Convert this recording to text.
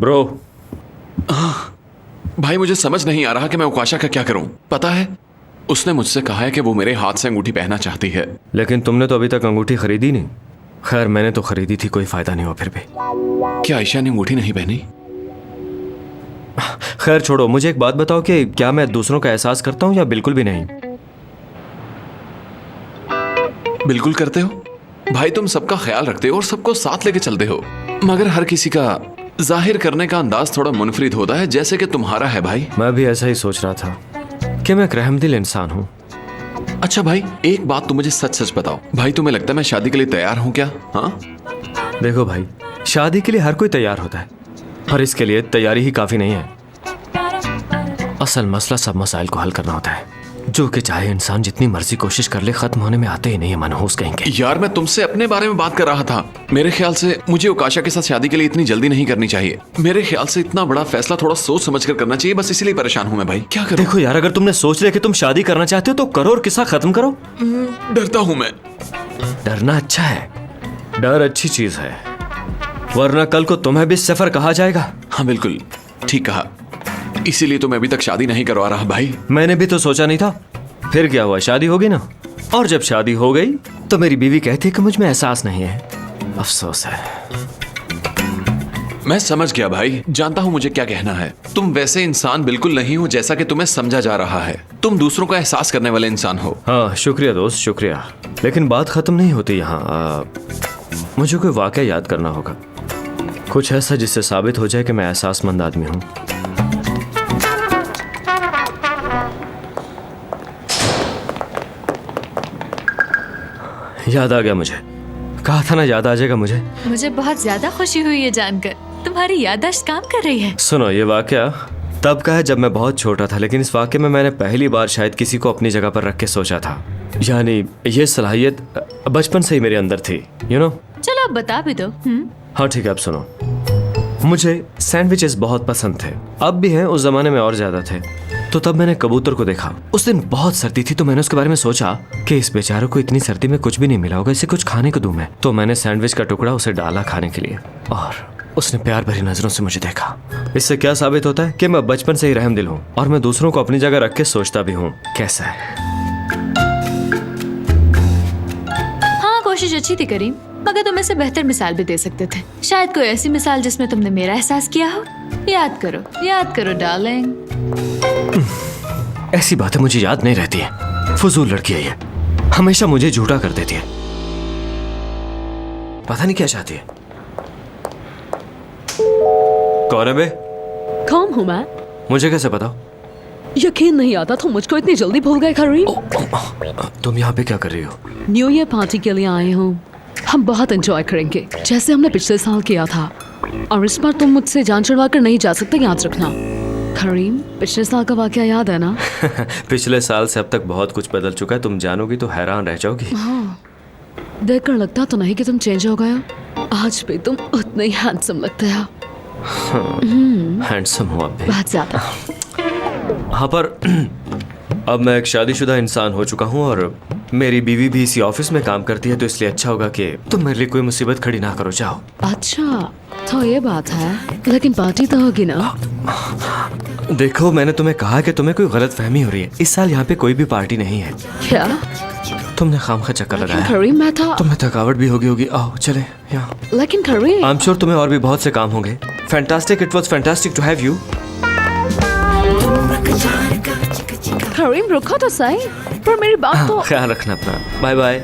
Bro. भाई मुझे समझ नहीं आ रहा कि मैं उकाशा का क्या करूं। पता है, उसने मुझसे कहा है कि वो मेरे हाथ से अंगूठी पहनना चाहती है। लेकिन तुमने तो अभी तक अंगूठी खरीदी नहीं। खैर मैंने तो खरीदी थी, कोई फायदा नहीं हुआ फिर भी। क्या आयशा ने अंगूठी नहीं पहनी? खैर छोड़ो, मुझे एक बात बताओ कि क्या मैं दूसरों का एहसास करता हूँ या बिल्कुल भी नहीं? बिल्कुल करते हो भाई, तुम सबका ख्याल रखते हो और सबको साथ लेके चलते हो, मगर हर किसी का जाहिर करने का अंदाज थोड़ा मुनफरिद होता है, जैसे कि तुम्हारा है भाई। मैं भी ऐसा ही सोच रहा था कि मैं एक रहमदिल इंसान हूँ। अच्छा भाई, एक बात तुम मुझे सच सच बताओ भाई, तुम्हें लगता है मैं शादी के लिए तैयार हूँ क्या? हाँ देखो भाई, शादी के लिए हर कोई तैयार होता है, पर इसके लिए तैयारी ही काफी नहीं है। असल मसला सब मसाइल को हल करना होता है, जो कि चाहे इंसान जितनी मर्जी कोशिश कर ले, खत्म होने में आते ही नहीं है मनहूस कहेंगे। यार मैं तुमसे अपने बारे में बात कर रहा था। मेरे ख्याल से मुझे उकाशा के साथ शादी के लिए इतनी जल्दी नहीं करनी चाहिए। मेरे ख्याल से इतना बड़ा फैसला थोड़ा सोच समझ कर करना चाहिए, बस इसीलिए परेशान हूँ मैं भाई। क्या करूं? देखो यार, अगर तुमने सोच लिया कि तुम शादी करना चाहते हो तो करो और किस्सा खत्म करो। डरता हूँ मैं। डरना अच्छा है, डर अच्छी चीज है, वरना कल को तुम्हें भी सफर कहा जाएगा। हाँ बिल्कुल ठीक कहा, इसीलिए तो मैं अभी तक शादी नहीं करवा रहा भाई। मैंने भी तो सोचा नहीं था, फिर क्या हुआ, शादी होगी ना। और जब शादी हो गई तो मेरी बीवी कहती है कि मुझ में एहसास नहीं है। अफसोस है। मैं समझ गया भाई, जानता हूँ मुझे क्या कहना है। तुम वैसे इंसान बिल्कुल नहीं हो जैसा कि तुम्हें समझा जा रहा है। तुम दूसरों का एहसास करने वाले इंसान हो। हाँ शुक्रिया दोस्त, शुक्रिया। लेकिन बात खत्म नहीं होती यहाँ। मुझे कोई वाकया याद करना होगा, कुछ ऐसा जिससे साबित हो जाए कि मैं एहसासमंद आदमी हूँ। याद आ गया मुझे, कहा था ना याद आ जाएगा मुझे। मुझे बहुत ज्यादा खुशी हुई है जानकर तुम्हारी याददाश्त काम कर रही है। सुनो, ये वाकया तब का है जब मैं बहुत छोटा था, लेकिन इस वाकये में मैंने पहली बार शायद किसी को अपनी जगह पर रख के सोचा था। यानी ये सलाहियत बचपन से ही मेरे अंदर थी, यू नो। चलो अब बता भी दो। हाँ ठीक है, अब सुनो। मुझे सैंडविचेस बहुत पसंद थे, अब भी हैं, उस जमाने में और ज्यादा थे। तो तब मैंने कबूतर को देखा। उस दिन बहुत सर्दी थी, तो मैंने उसके बारे में सोचा कि इस बेचारे को इतनी सर्दी में कुछ भी नहीं मिला होगा, इसे कुछ खाने को दूं मैं। तो मैंने सैंडविच का टुकड़ा उसे डाला खाने के लिए, और उसने प्यार भरी नजरों से मुझे देखा। इससे क्या साबित होता है कि मैं बचपन से ही रहमदिल हूँ और मैं दूसरों को अपनी जगह रख के सोचता भी हूँ। कैसा है? हाँ कोशिश अच्छी थी करीम, मगर तुम इससे बेहतर मिसाल भी दे सकते थे। शायद कोई ऐसी मिसाल जिसमें तुमने मेरा एहसास किया हो। याद करो डार्लिंग। ऐसी बातें मुझे याद नहीं रहती है। फजूल लड़की है ये, हमेशा मुझे झूठा कर देती है। पता नहीं क्या चाहती है। कौन है बे? कौन हूँ मैं? मुझे कैसे पता? यकीन नहीं आता तुम मुझको इतनी जल्दी भूल गए करीम। तुम यहाँ पे क्या कर रही हो? न्यू ईयर पार्टी के लिए आए हूँ। हम बहुत एंजॉय करेंगे जैसे हमने पिछले साल किया था, और इस बार तुम मुझसे जान छुड़वा कर नहीं जा सकते, याद रखना। करीम, पिछले साल का वाकया याद है ना? पिछले साल से अब तक बहुत कुछ बदल चुका है, तुम जानोगी तो हैरान रह जाओगी। हाँ, देखकर लगता तो नहीं कि तुम चेंज हो गए हो। आज भी तुम उतने ही हैंडसम लगते हो। हैंडसम हो अब भी, बहुत ज्यादा। हाँ, पर अब मैं एक शादीशुदा इंसान हो चुका हूँ और मेरी बीवी भी इसी ऑफिस में काम करती है, तो इसलिए अच्छा होगा कि तुम मेरे लिए कोई मुसीबत खड़ी ना करो। जाओ। अच्छा तो ये बात है, लेकिन पार्टी तो होगी ना? देखो, मैंने तुम्हें कहा कि तुम्हें कोई गलत फहमी हो रही है। इस साल यहाँ पे कोई भी पार्टी नहीं है। क्या? तुमने खामखा चक्कर लगाया। करीम, मैं था। तुम्हें थकावट भी होगी। आओ चले यहाँ। लेकिन करीम, आई एम श्योर तुम्हें और भी बहुत से काम होंगे। Fantastic, it was fantastic to have you. Karim रुको तो सही, पर मेरी बात तो। ख्याल रखना अपना। Bye bye.